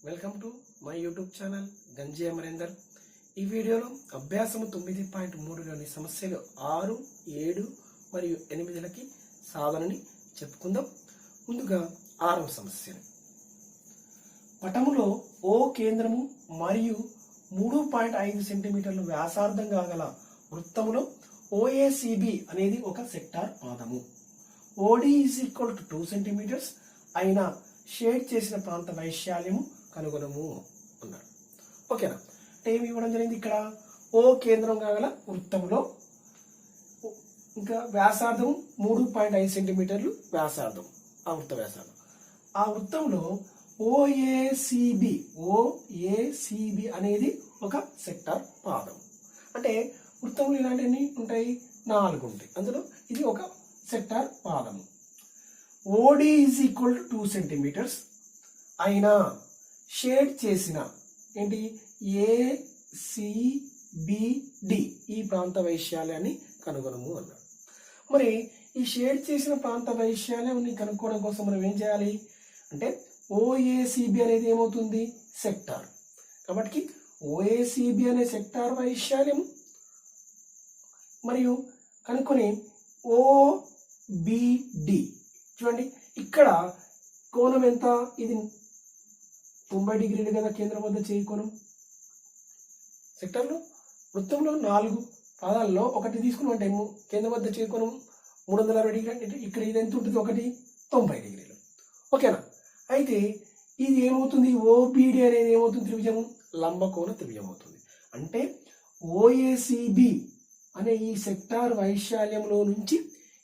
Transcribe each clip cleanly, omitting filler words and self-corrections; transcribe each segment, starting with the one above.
Welcome to my YouTube channel గంజి అమరేందర్. ఈ వీడియోలో అభ్యాసము 9.3లోని సమస్యలు 6, 7 మరియు 8లకి సాధనని చెప్పుకుందాం. ముందుగా 6వ సమస్యను. పటములో ఓ కేంద్రము మరియు 3.5 సెంటీమీటర్లు వ్యాసార్థంగా గల వృత్తములో OACB అనేది ఒక సెక్టార్ పాదము. OD = 2 సెంటీమీటర్స్ అయిన షేడ్ చేసిన ప్రాంత వైశాల్యము కనుగొనము అన్నారు. ఓకేనా? ఏమి ఇవ్వడం జరిగింది ఇక్కడ? ఓ కేంద్రం గల వృత్తంలో ఇంకా వ్యాసార్థం 3.5 సెంటీమీటర్లు వ్యాసార్థం, ఆ వృత్త వ్యాసార్థం. ఆ వృత్తంలో OACB అనేది ఒక సెక్టార్ పాదం. అంటే వృత్తంలో ఇలాంటివన్నీ ఉంటాయి, 4 ఉంటాయి. అందులో ఇది ఒక సెక్టార్ పాదము. OD = 2 సెంటీమీటర్స్ అయినా షేడ్ చేసిన ఏంటి ACBD ఈ ప్రాంత వైశాల్యాన్ని కనుగొనము అన్నాడు. మరి ఈ షేడ్ చేసిన ప్రాంత వైశాల్యాన్ని కనుక్కోవడం కోసం మనం ఏం చేయాలి అంటే OACB అనేది ఏమవుతుంది? సెక్టార్. కాబట్టి OACB అనే సెక్టార్ వైశాల్యం మరియు కనుక్కొని OBD చూడండి, ఇక్కడ కోణం ఎంత? ఇది 90 డిగ్రీలు కదా కేంద్రం వద్ద చేయి కోణం. సెక్టార్లో వృత్తంలో 4 పాదాల్లో ఒకటి తీసుకున్నాం అంటే కేంద్రం వద్ద చేయి కోణం 360 డిగ్రీలు. అంటే ఇక్కడ ఇది ఎంత ఉంటుంది? 90 డిగ్రీలు. ఓకేనా? అయితే ఇది ఏమవుతుంది? OBD అనేది ఏమవుతుంది? త్రిభుజము, లంబకోణ త్రిభుజం అవుతుంది. అంటే OACB అనే ఈ సెక్టార్ వైశాల్యంలో నుంచి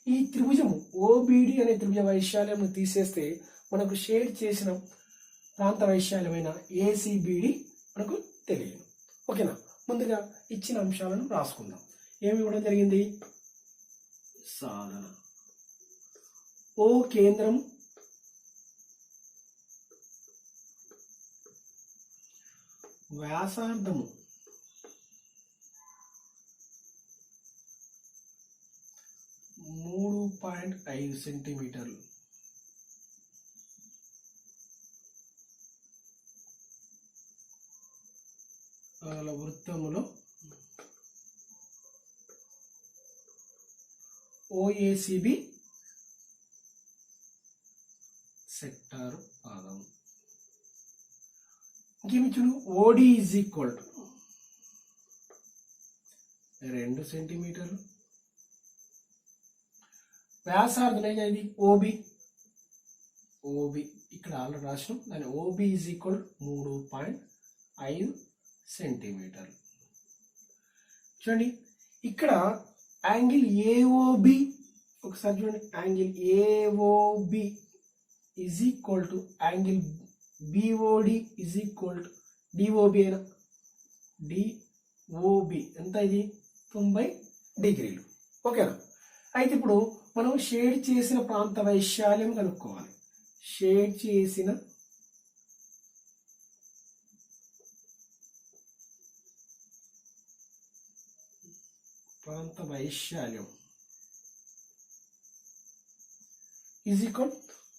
ఈ త్రిభుజము OBD అనే త్రిభుజ వైశాల్యంను తీసేస్తే మనకు షేడ్ చేసిన ప్రాంత వైశాల్యమైన ACBD మనకు తెలియదు. ఓకేనా? ముందుగా ఇచ్చిన అంశాలను రాసుకుందాం. ఏమి ఇవ్వడం జరిగింది? సాధన. ఓ కేంద్రం వ్యాసార్థము 3.5 సెంటీమీటర్లు వృత్తములో OACB సెక్టారు పాదం. ఇంకేమిచ్చును? OD = 2 సెంటీమీటర్లు. వ్యాసార్థం ఏది? OB ఇక్కడ ఆల్రెడీ రాసినాం. దాని OB = 3.5 సెంటీమీటర్లు. చూడండి, ఇక్కడ యాంగిల్ AOB ఒకసారి చూడండి. Angle AOB = angle BOD DOB అయినా DOB ఎంత? ఇది 90 డిగ్రీలు. ఓకేనా? అయితే ఇప్పుడు మనం షేడ్ చేసిన ప్రాంత వైశాల్యం కనుక్కోవాలి. షేడ్ చేసిన ప్రాంత వైశాల్యం =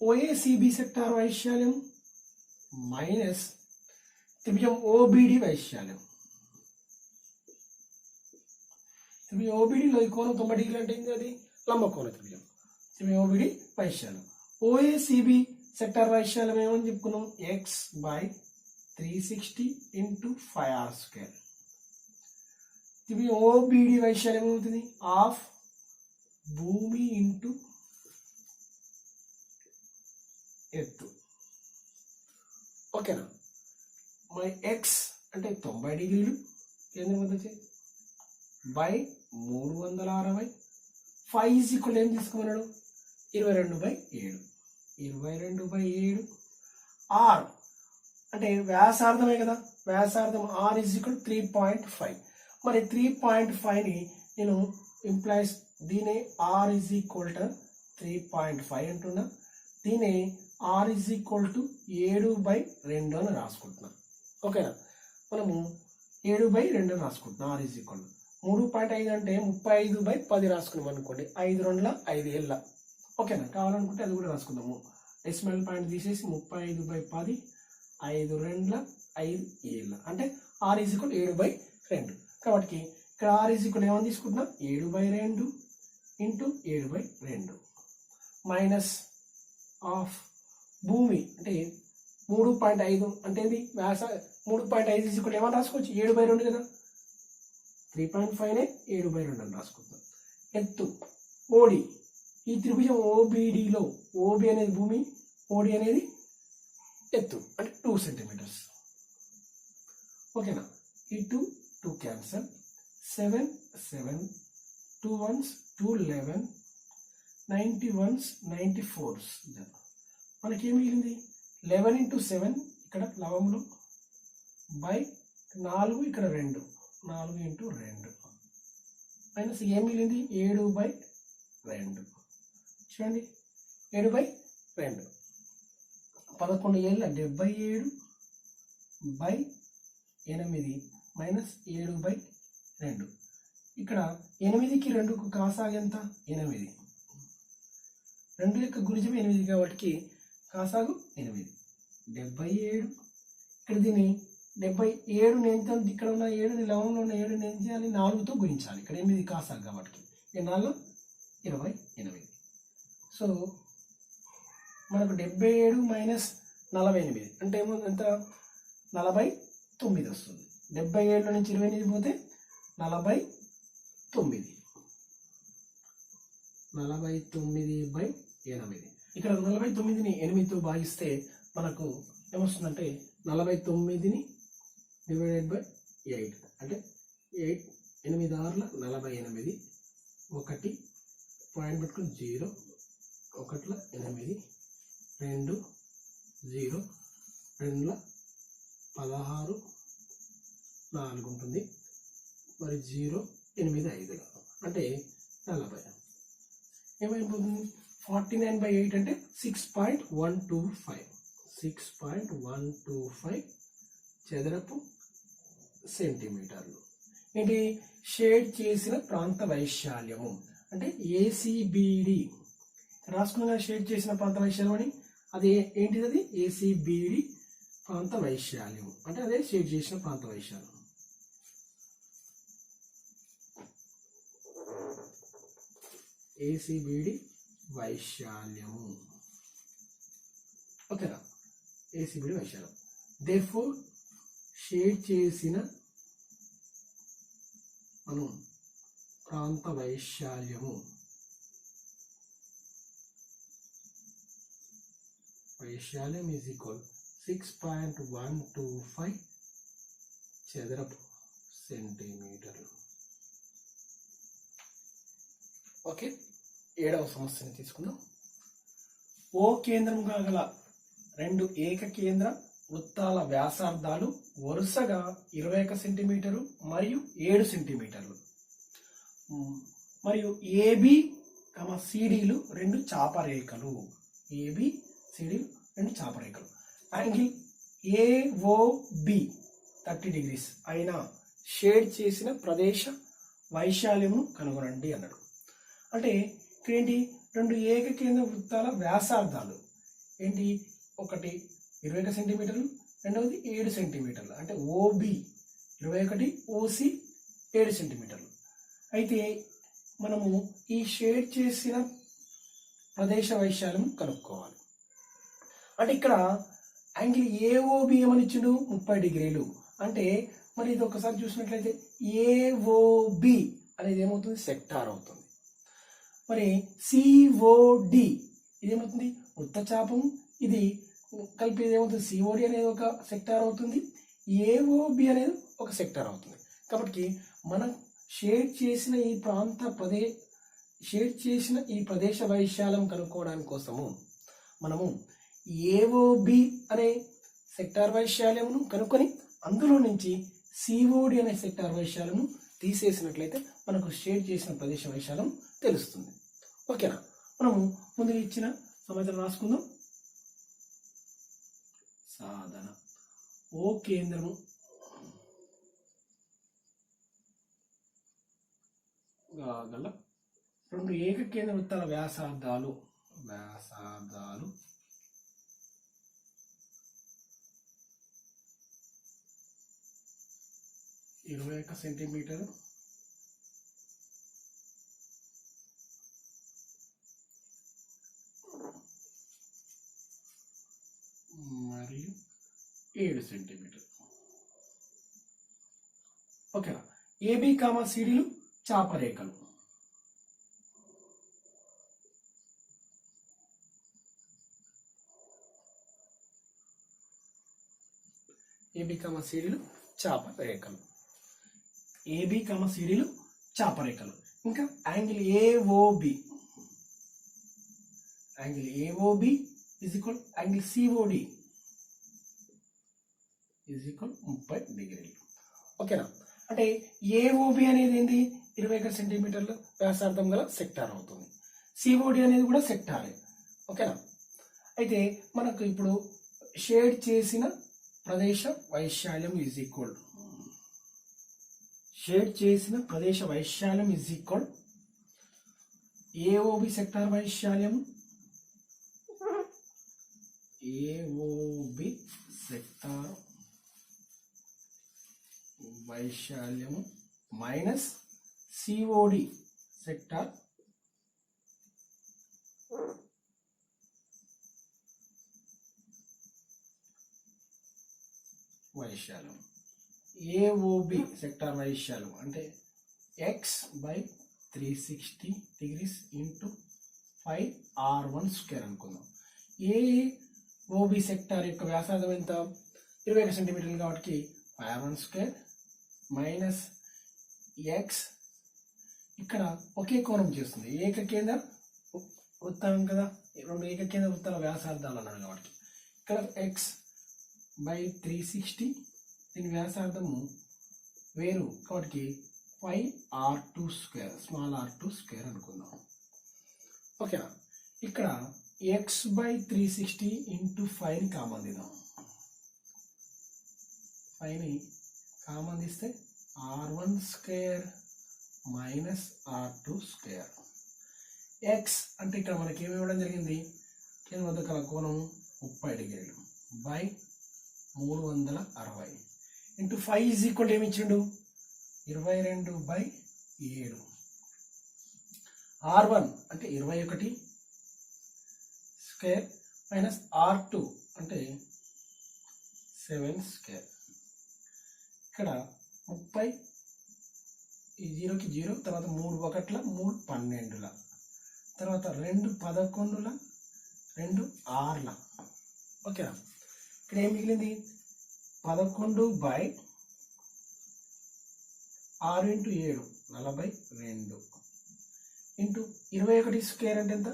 OACB సెక్టార్ వైశాల్యం మైనస్ త్రిభుజం OBD వైశాల్యం. త్రిభుజం OBDలో ఈ కోణం 90 డిగ్రీలు అంటే అది లంబకోణ త్రిభుజం. త్రిభుజం OBD వైశాల్యం. OACB సెక్టార్ వైశాల్యం ఏమని చెప్పుకున్నాం? x/360 × 5r². త్రిభుజం OBD వైశాల్యం ఏమవుతుంది? హాఫ్ భూమి ఇంటూ ఎత్తు. ఓకేనా? మరి x అంటే 90 డిగ్రీలు కేంద్రం వద్ద బై 360. 5 = ఏం తీసుకోమన్నాడు? 22/7. 22/7 r అంటే వ్యాసార్థమే కదా. వ్యాసార్థం r = 3.5. మరి 3.5ని నేను ఇంప్లైస్ దీనే r = 3.5 అంటున్నా. దీనే r = 7/2 అని రాసుకుంటున్నాను. ఓకేనా? మనము 7/2 అని రాసుకుంటున్నాం. r = 3.5 అంటే 35/10 రాసుకున్నాం అనుకోండి. 5 2 5 ఏళ్ళ. ఓకేనా? కావాలనుకుంటే అది కూడా రాసుకుందాము. డెసిమల్ పాయింట్ తీసేసి 35/10 5 రెండ్ల 5 ఏళ్ళ అంటే r = 7/2. కాబట్టి ఇక్కడ r = ఏమని తీసుకుంటున్నా 7/2 ఇంటూ 7/2 మైనస్ ఆఫ్ భూమి అంటే 3.5 అంటే ఇది వ్యాస 3.5 ఏమని రాసుకోవచ్చు 7/2 కదా 3.5నే 7/2 అని రాసుకుంటాం. ఎత్తు ఓడి ఈ త్రిభుజం ఓబిడిలో ఓబి అనేది భూమి ఓడి అనేది ఎత్తు అంటే 2 సెంటీమీటర్స్. ఓకేనా ఈ 2 క్యాన్సల్ 7 7 2 1s 2 11 90 1s 94s మనకి ఏం మిగిలింది 11 into 7 ఇక్కడ లవంలో బై 4 ఇక్కడ 2 4 into 2 మైనస్ ఏం మిగిలింది 7/2 చూడండి 7/2 11 ఏళ్ళ 77/8 మైనస్ 7/2 ఇక్కడ 8కి 2కు కాసాగు ఎంత 8 2 యొక్క గుణిజం 8 కాబట్టి కాసాగు 8 77 ఇక్కడ దీన్ని 77 ఎంత ఇక్కడ ఉన్న 7ని లవంలో ఉన్న 7ని ఏం చేయాలి 4తో గుణించాలి ఇక్కడ 8 కాసాగు కాబట్టి 4 28 సో మనకు 77 మైనస్ 48 అంటే ఏమో ఎంత 49 వస్తుంది. 77 నుంచి 28 పోతే 49 49/8 ఇక్కడ 49ని 8తో భాగిస్తే మనకు ఏమొస్తుందంటే 49ని డివైడెడ్ బై 8 అంటే 8 8 6 48 1 పాయింట్ పెట్టుకుని 0 1 8 2 0 2 16 4 ఉంటుంది మరి 0 8 5 అంటే 40 ఏమైపోతుంది 49/8 అంటే 6.125 చదరపు సెంటీమీటర్లు. ఏంటి షేడ్ చేసిన ప్రాంత వైశాల్యము అంటే ఏసీబీడి రాసుకున్న షేడ్ చేసిన ప్రాంత వైశాల్యం అని అది ఏంటిది అది ఏసీబీడి ప్రాంత వైశాల్యం అంటే అదే షేడ్ చేసిన ప్రాంత వైశాల్యం. ఏసీబీడి వైశాల్యము ఓకేనా ఏసీబీడి వైశాల్యం దేర్ఫోర్ షేడ్ చేసిన మనం ప్రాంత వైశాల్యము ఈజ్ ఈక్వల్ 6.125 చదరపు సెంటీమీటర్లు. ఓకే 7వ సమస్యని తీసుకుందాం. ఓ కేంద్రంగా గల 2 ఏకకేంద్ర వృత్తాల వ్యాసార్థాలు వరుసగా 21 సెంటీమీటరు మరియు 7 సెంటీమీటర్లు మరియు ఏబి సిడిలు 2 చాపరేఖలు ఏబిసిడి 2 చాపరేఖలు యాంగిల్ ఏఓబి 30 degrees అయినా షేడ్ చేసిన ప్రదేశ వైశాల్యము కనుగొనండి అన్నాడు. అంటే ఇక్కడ ఏంటి 2 ఏకకేంద్ర వృత్తాల వ్యాసార్థాలు ఏంటి ఒకటి 21 సెంటీమీటర్లు రెండవది 7 సెంటీమీటర్లు అంటే ఓబి 21 ఓసి 7 సెంటీమీటర్లు. అయితే మనము ఈ షేడ్ చేసిన ప్రదేశ వైశాల్యం కనుక్కోవాలి. అంటే ఇక్కడ యాంగిల్ ఏఓబి ఏమని ఇచ్చిండు 30 degrees అంటే మరి ఇది ఒకసారి చూసినట్లయితే ఏఓబి అనేది ఏమవుతుంది సెక్టార్ అవుతుంది. మరి సిఓడి ఇదేమవుతుంది వృత్తచాపం ఇది కలిపి ఏమవుతుంది సిఓడి అనేది ఒక సెక్టార్ అవుతుంది ఏఓబి అనేది ఒక సెక్టార్ అవుతుంది. కాబట్టి మనం షేడ్ చేసిన ఈ ప్రదేశ వైశాల్యం కనుక్కోవడానికి కోసము మనము ఏఓబి అనే సెక్టార్ వైశాల్యమును కనుక్కొని అందులో నుంచి సిఓడి అనే సెక్టార్ వైశాల్యము తీసేసినట్లయితే మనకు షేడ్ చేసిన ప్రదేశ వైశాల్యం తెలుస్తుంది. ఓకేనా మనము ముందు ఇచ్చిన సమాచారం రాసుకుందాం. సాధన ఓ కేంద్రము గల 2 ఏకకేంద్ర వృత్తాల వ్యాసార్థాలు 21 సెంటీమీటర్ మరియు 7 సెంటీమీటర్. ఓకేనా. ఏబి కామా సిడీలు చాపరేఖలు. ఏబి కామా సిడీలు చాపరేఖలు. ఏబి కామా సిడీలు చాపరేఖలు. ఇంకా angle AOB. Angle AOB is equal angle COD is equal 30 డిగ్రీలు. ఓకేనా. అంటే ఏఓబి అనేది ఏంది, 21 సెంటీమీటర్ల వ్యాసార్థం గల సెక్టార్ అవుతుంది. సిఓడి అనేది కూడా సెక్టారే. ఓకేనా. అయితే మనకు ఇప్పుడు షేడ్ చేసిన ప్రదేశ వైశాల్యం ఈజ్ ఈక్వల్, షేడ్ చేసిన ప్రదేశ వైశాల్యం ఈజ్ ఈక్వల్ ఏఓబి సెక్టార్ వైశాల్యం, ఏఓబి సెక్టార్ వైశాల్యము మైనస్ సిఓడి సెక్టార్ వైశాల్యం. ఏఓబి సెక్టార్ వైశాల్యం అంటే x/360 degrees ఇంటూ 5r1² అనుకుందాం. ఏఓబి సెక్టార్ యొక్క వ్యాసార్థం ఎంత, 21 సెంటీమీటర్లు కాబట్టి 5r1² మైనస్ ఎక్స్, ఇక్కడ ఒకే కోణం చేస్తుంది, ఏకకేంద్ర వృత్తం కదా, రెండు ఏకకేంద్ర వృత్తాల వ్యాసార్థాలు అన్నాడు కాబట్టి ఇక్కడ x/360, దీని వ్యాసార్థము వేరు కాబట్టి 5r2² స్మాల్ r2² అనుకుందాం. ఓకేనా. ఇక్కడ x/360 ఇంటూ 5ని కామన్ తీద్దాం. 5ని కామన్ తీస్తే r1² మైనస్ r2². x అంటే ఇక్కడ మనకి ఏమి ఇవ్వడం జరిగింది, కేంద్ర వద్ద కల కోణం 30 డిగ్రీలు బై 360 ఇంటూ 5 ఈజ్ ఈక్వల్ ఏమి ఇచ్చిండు, 22/7. r1 అంటే 21² మైనస్ r2 అంటే 7². ఇక్కడ 30, ఈ 0కి 0, తర్వాత 3 1ల 3 12ల, తర్వాత 2 11ల 2 6ల. ఓకేనా. ఇక్కడ ఏం మిగిలింది, 11/6 ఇంటూ 7 42 ఇంటూ 21² అంటే ఎంత,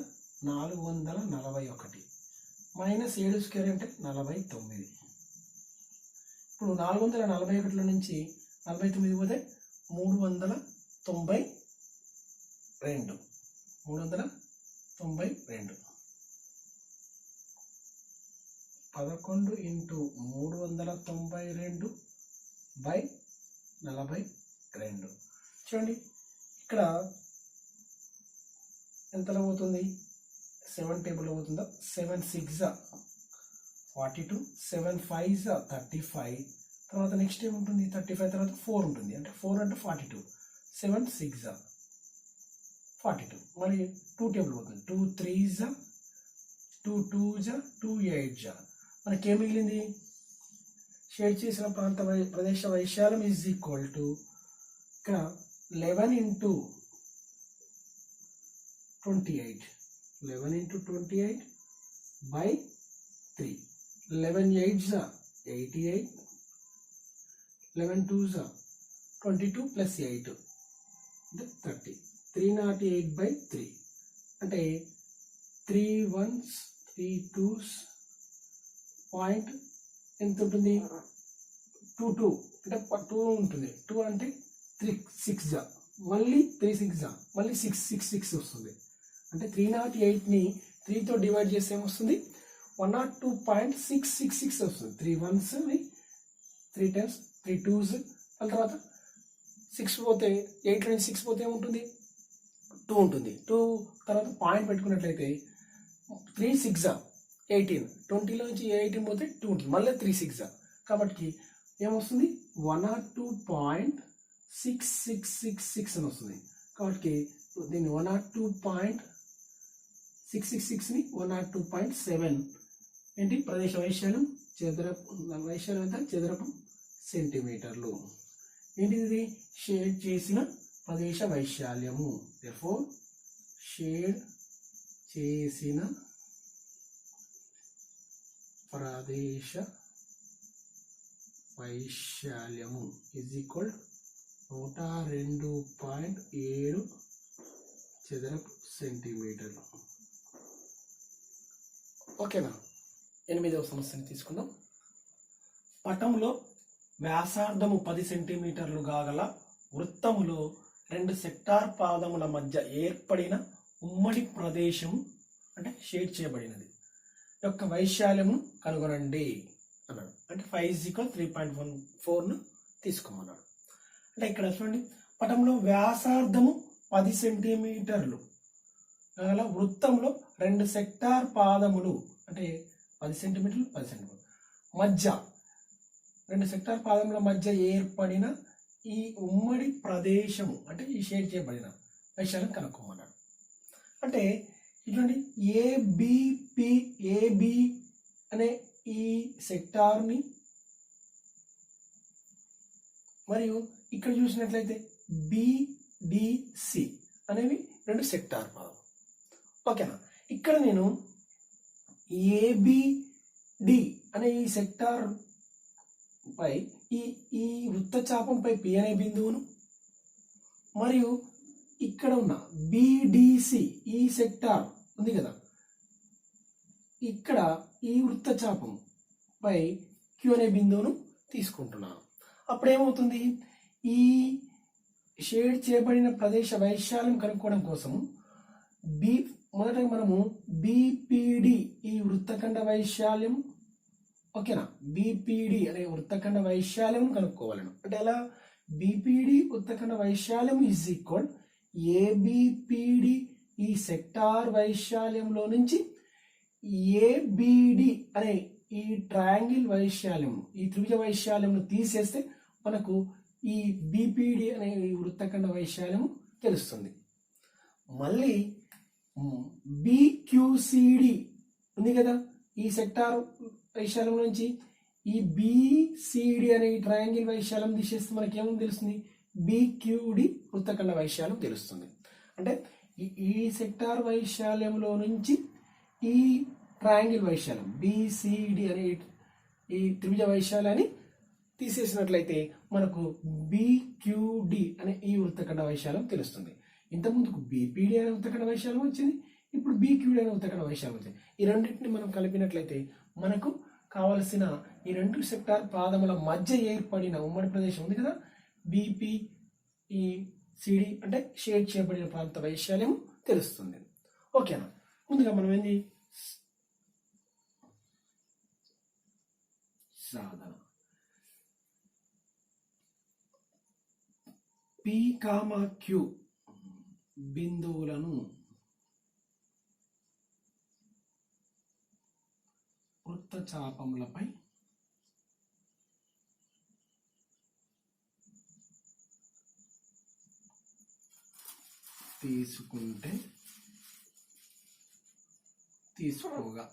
441 మైనస్ 7² అంటే 49. ఇప్పుడు 441 నుంచి 49 పోతే 392. 11 ఇంటూ 392/42. చూడండి ఇక్కడ ఎంతలో పోతుంది, 7 టేబుల్ అవుతుందా, 7 6 42, 7 5 35, తర్వాత నెక్స్ట్ ఏముంటుంది 35, తర్వాత 4 ఉంటుంది, అంటే 4 అంటే 42, 7 6 42, మరి 2 టేబుల్ అవుతుంది, 2 3 2 2 2 8. మనకి ఏం మిగిలింది, షేడ్ చేసిన ప్రాంత ప్రదేశ వైశాల్యం ఈజ్ ఈక్వల్ టు ఇక్కడ 11 into 28, 11 into 28/3, 11 8s 88, 11 2s 22 plus 8 అంటే 30, 308/3 అంటే 3 1s 3 2s పాయింట్ ఎంత ఉంటుంది, 22 అంటే 2 ఉంటుంది, 2 అంటే 3 6 మళ్ళీ 3 6 మళ్ళీ 6 6 6 వస్తుంది, అంటే 308ని 3తో డివైడ్ చేస్తే ఏమొస్తుంది, 102.666 వస్తుంది. 3 1s 3 times 3 2s, దాని తర్వాత 6 పోతే 8 నుంచి 6 పోతే ఏముంటుంది, 2 ఉంటుంది. 2 తర్వాత పాయింట్ పెట్టుకున్నట్లయితే 3 6 18, 20లో నుంచి 18 పోతే 2 ఉంటుంది, మళ్ళీ 3 6 కాబట్టి ఏమొస్తుంది 102.6666 అని వస్తుంది. కాబట్టి దీన్ని 102.666ని 102.7 ఏంటి ప్రదేశ వైశాల్యం ఎంత చదరపు సెంటీమీటర్లు. ఏంటిది షేడ్ చేసిన ప్రదేశ వైశాల్యము. therefore షేడ్ చేసిన ప్రదేశ వైశాల్యము ఈజ్ ఈక్వల్ 102.7 చదరపు సెంటీమీటర్లు. ఓకేనా. 8వ సమస్యని తీసుకుందాం. పటంలో వ్యాసార్థము 10 సెంటీమీటర్లు గల వృత్తములో 2 సెక్టార్ పాదముల మధ్య ఏర్పడిన ఉమ్మడి ప్రదేశము అంటే షేడ్ చేయబడినది యొక్క వైశాల్యము కనుగొనండి అన్నాడు. అంటే 5 3.14ను తీసుకోమన్నాడు. అంటే ఇక్కడ చూడండి, పటంలో వ్యాసార్థము 10 సెంటీమీటర్లు గల వృత్తంలో 2 సెక్టార్ పాదములు అంటే 10 సెంటీమీటర్లు మధ్య 2 సెక్టార్ పాదముల మధ్య ఏర్పడిన ఈ ఉమ్మడి ప్రదేశము అంటే ఈ షేడ్ చేయబడిన వైశాల్యం కనుక్కోమన్నాడు. అంటే ఇటువంటి ఏబి అనే ఈ సెక్టార్ని మరియు ఇక్కడ చూసినట్లయితే బిడిసి అనేవి 2 సెక్టార్ పాదం. ఓకేనా. ఇక్కడ నేను ఏబిడి అనే ఈ సెక్టార్ పై ఈ వృత్తచాపంపై పి అనే బిందువును మరియు ఇక్కడ ఉన్న బిడిసి ఈ సెక్టార్ ఉంది కదా, ఇక్కడ ఈ వృత్తచాపం పై క్యూ అనే బిందువును తీసుకుంటున్నాను. అప్పుడేమవుతుంది, ఈ షేడ్ చేయబడిన ప్రదేశ వైశాల్యం కనుక్కోవడం కోసము మొదట మనము బిపిడి ఈ వృత్తఖండ వైశాల్యం, ఓకేనా, బిపిడి అనే వృత్తఖండ వైశాల్యం కనుక్కోవాలను. అంటే అలా బిపిడి వృత్తఖండ వైశాల్యం ఈజ్ ఈక్వల్ ఏబిపిడి ఈ సెక్టార్ వైశాల్యంలో నుంచి ఏబిడి అనే ఈ ట్రయాంగిల్ వైశాల్యం ఈ త్రిభుజ వైశాల్యంను తీసేస్తే మనకు ఈ బిపిడి అనే ఈ వృత్తఖండ వైశాల్యం తెలుస్తుంది. మళ్ళీ బిక్యూసిడి ఉంది కదా, ఈ సెక్టార్ వైశాల్యం నుంచి ఈ బిసిడి అనే ఈ ట్రయాంగిల్ వైశాల్యం తీసేస్తే మనకి ఏమని తెలుస్తుంది, బిక్యూడి వృత్తఖండ వైశాల్యం తెలుస్తుంది. అంటే ఈ సెక్టార్ వైశాల్యంలో నుంచి ఈ ట్రయాంగిల్ వైశాల్యం బిసిడి అనే ఈ త్రిభుజ వైశాల్యాన్ని తీసేసినట్లయితే మనకు బిక్యూడి అనే ఈ వృత్తఖండ వైశాల్యం తెలుస్తుంది. ఇంతకుముందుకు బిపిడి అనే వృత్తఖండ వైశాల్యం వచ్చింది, ఇప్పుడు బిక్యూడి అనే వృత్తఖండ వైశాల్యం వచ్చింది. ఈ రెండింటిని మనం కలిపినట్లయితే మనకు కావలసిన ఈ 2 సెక్టార్ పాదముల మధ్య ఏర్పడిన ఉమ్మడి ప్రదేశం ఉంది కదా, బిపి ఈ సిడి అంటే షేడ్ చేయబడిన ప్రాంత వైశాల్యం తెలుస్తుంది. ఓకేనా. ముందుగా మనం ఏంది సాధన పి కామా క్యూ బిందువులను వృత్తచాపములపై తీసుకోగా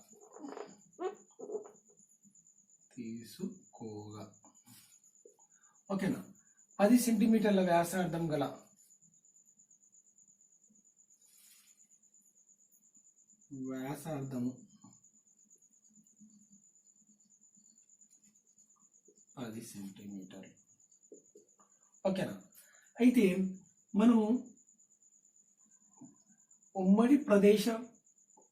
ఓకేనా. 10 సెంటీమీటర్ల వ్యాసార్థం గల వ్యాసార్థము 10 సెంటీమీటర్లు. ఓకేనా. అయితే మనము ఉమ్మడి ప్రదేశ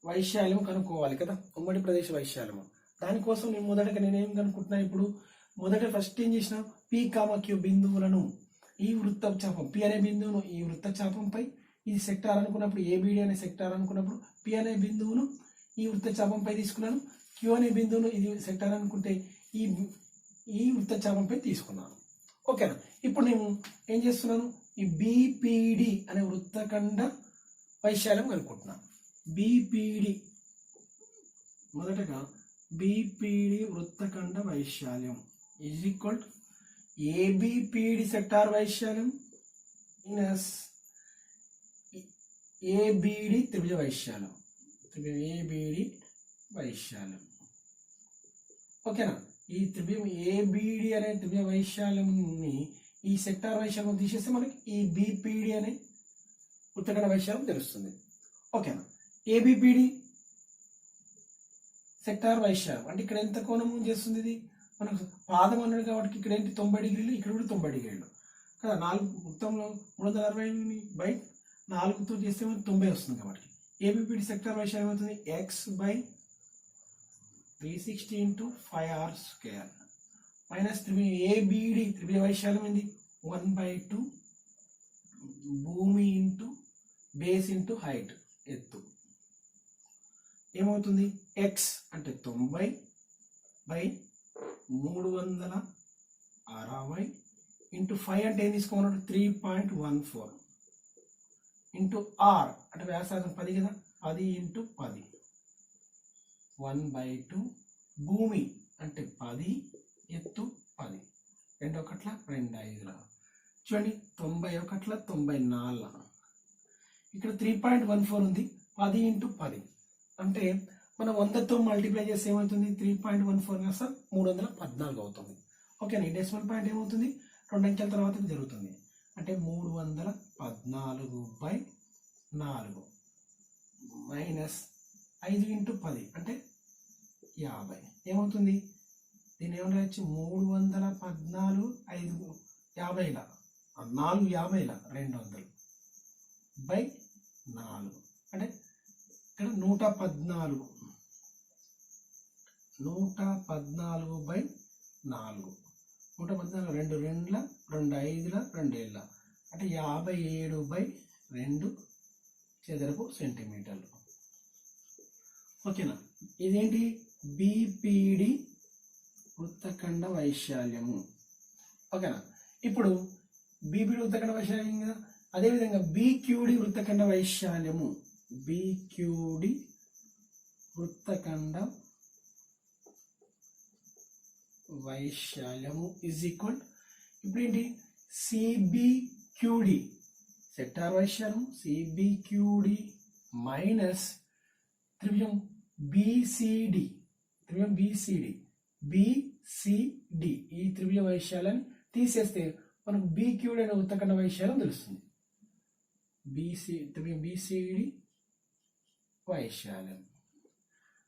వైశాల్యం కనుక్కోవాలి కదా, ఉమ్మడి ప్రదేశ వైశాల్యము. దానికోసం నేనేం కనుక్కుంటున్నాను, ఇప్పుడు ఫస్ట్ ఏం చేసిన పి కామా క్యూ బిందువులను ఈ వృత్తచాపం పి అనే బిందువును ఈ వృత్తచాపంపై ఇది సెక్టార్ అనుకున్నప్పుడు ఏబిడి అనే సెక్టార్ అనుకున్నప్పుడు పి అనే బిందువును ఈ వృత్తచాపంపై తీసుకున్నాను, క్యూ అనే బిందువును ఇది సెక్టార్ అనుకుంటే ఈ వృత్తచాపంపై తీసుకున్నాను. ఓకేనా. ఇప్పుడు నేను ఏం చేస్తున్నాను, ఈ బిపిడి అనే వృత్తఖండ వైశాల్యం కనుక్కుంటున్నాను. బిపిడి మొదటగా బిపిడి వృత్తఖండ వైశాల్యం ఈజ్ ఈక్వల్ ఏబిపిడి సెక్టార్ వైశాల్యం మైనస్ ఏబిడి త్రిభుజ వైశాల్యం, ఏబిడి వైశాల్యం. ఓకేనా? ఈ త్రిభుజం ఏబిడి అనే త్రిభుజ వైశాల్యంని ఈ సెక్టార్ వైశాల్యం తీసేస్తే మనకి ఈ బిపిడి అనే వృత్తఖండ వైశాల్యం తెలుస్తుంది. ఓకేనా? ఏబిపిడి సెక్టార్ వైశాల్యం అంటే ఇక్కడ ఎంత కోణం చేస్తుంది? ఇది మనకు పాదం అన్నాడు కాబట్టి ఇక్కడ ఏంటి 90 డిగ్రీలు, ఇక్కడ కూడా 90 డిగ్రీలు కదా. 4 మొత్తంలో 360/4తో చేస్తే మనకి 90 వస్తుంది కాబట్టి ఏబిపిడి సెక్టార్ వైశాల్యం అవుతుంది x/360 × 5r² మైనస్ ఏబిడి త్రిభుజ వైశాల్యం ఏంది 1/2 భూమి ఇంటూ బేస్ ఇంటూ హైట్ ఎత్తు ఏమవుతుంది? x అంటే 90/360 ఇంటూ 5 అంటే ఏం తీసుకోమన్నాడు? 3.14 ఇంటూ r అంటే వ్యాసార్థం 10 కదా, 10 ఇంటూ 10 1/2 భూమి అంటే 10 ఎత్తు 10 2 1 2 5 చూడండి 91 94 ఇక్కడ 3.14 ఉంది. 10 ఇంటూ 10 అంటే మనం 100తో మల్టిప్లై చేస్తే ఏమవుతుంది? 3.14 కాస్త 314 అవుతుంది. ఓకేనా? ఈ డెసిమల్ పాయింట్ ఏమవుతుంది? 2 అంకెల తర్వాత జరుగుతుంది అంటే 314 మైనస్ 5 ఇంటూ 10 అంటే 50 ఏమవుతుంది? దీన్ని ఏమన్నా 314 5 50ల 4 50ల 200/4 అంటే ఇక్కడ 114 114/4 114 2 2ల 2 5ల 2 ఏళ్ళ అంటే 57/2 చదరపు సెంటీమీటర్లు. ఓకేనా? ఇదేంటి? బిపిడి వృత్తఖండ వైశాల్యము. ఓకేనా? ఇప్పుడు బిపిడి వృత్తఖండ వైశాల్యం కదా, అదేవిధంగా బిక్యూడి వృత్తఖండ వైశాల్యము, బిక్యూడి వృత్తఖండ వైశాల్యము ఇజ్ ఈక్వల్ ఇప్పుడు ఏంటి? సిబిక్యూడి సెక్టార్ వైశాల్యం సిబిక్యూడి మైనస్ త్రిభుజం బిసిడి బిసిడి ఈ త్రిభుజ వైశాల్యాన్ని తీసేస్తే మనకు బిక్యూడి అనే వృత్తఖండ వైశాల్యం తెలుస్తుంది. త్రిభుజం బిసిడి వైశాల్యం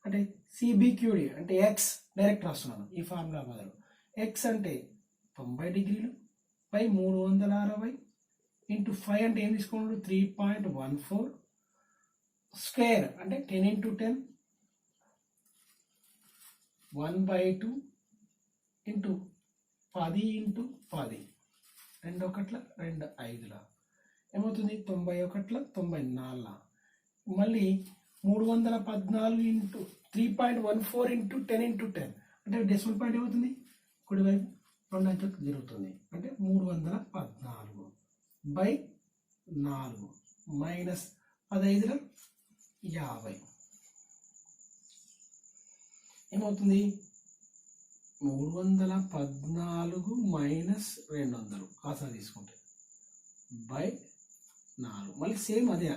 అంటే సిబిక్యూడి అంటే ఎక్స్ డైరెక్ట్ రాస్తున్నాను ఈ ఫార్ములా బదులు. ఎక్స్ అంటే 90 డిగ్రీలు బై 360 ఇంటూ 5 అంటే ఏం తీసుకున్నాడు? 3.14 స్క్వేర్ అంటే 10 ఇంటూ 10 1/2 ఇంటూ 10 ఇంటూ 10 2 1 2 5ల ఏమవుతుంది? 91 94 మళ్ళీ 314 ఇంటూ 3.14 ఇంటూ 10 ఇంటూ 10 అంటే డెసిమల్ పాయింట్ ఏమవుతుంది? కుడివైపు 2 అంకెలకు జరుగుతుంది అంటే 314/4 మైనస్ 15ల 50 ఏమవుతుంది? 314 మైనస్ 200 కాసా తీసుకుంటే /4 మళ్ళీ సేమ్ అదే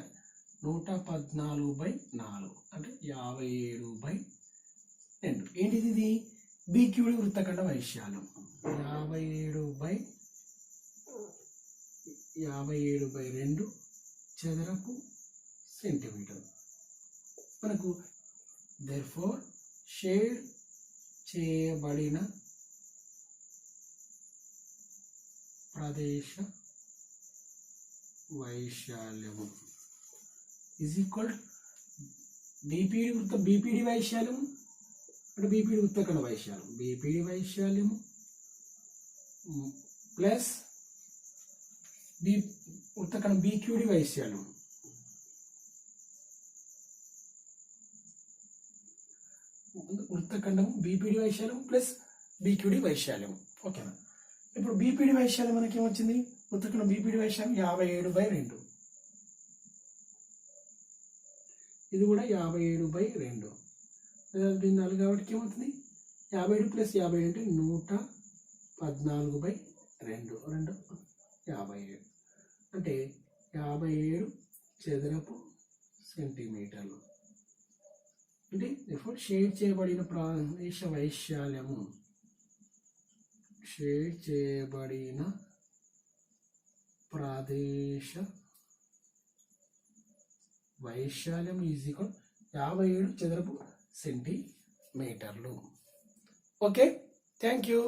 114/4 అంటే 57/2 ఏంటిది? ఇది బిక్యూడి వృత్తఖండ వైశాల్యం 57/2 చదరపు సెంటీమీటర్. మనకు therefore షేర్ చేయబడిన ప్రదేశ వైశాల్యము ఈజ్ ఈక్వల్ బిపిడి వైశాల్యం అంటే బిపిడి వృత్తఖండ వైశాల్యం బిపిడి వైశాల్యము ప్లస్ వృత్తఖండం బిక్యూడి వైశాల్యం వృత్తఖండం బిపిడి వైశాల్యం ప్లస్ బిక్యూడి వైశాల్యం. ఓకేనా? ఇప్పుడు బిపిడి వైశాల్యం మనకి ఏమొచ్చింది? వృత్తఖండం బిపిడి వైశాల్యం 57/2 ఇది కూడా 57/2 దీన్ని 4 కాబట్టి ఏమవుతుంది? 57 + 50 అంటే 114/4 2 2 57 అంటే 57 చదరపు సెంటీమీటర్లు. అంటే షేడ్ చేయబడిన ప్రదేశ వైశాల్యము ఈజ్ ఈక్వల్ 57 చదరపు సెంటీమీటర్లు. Okay, thank you.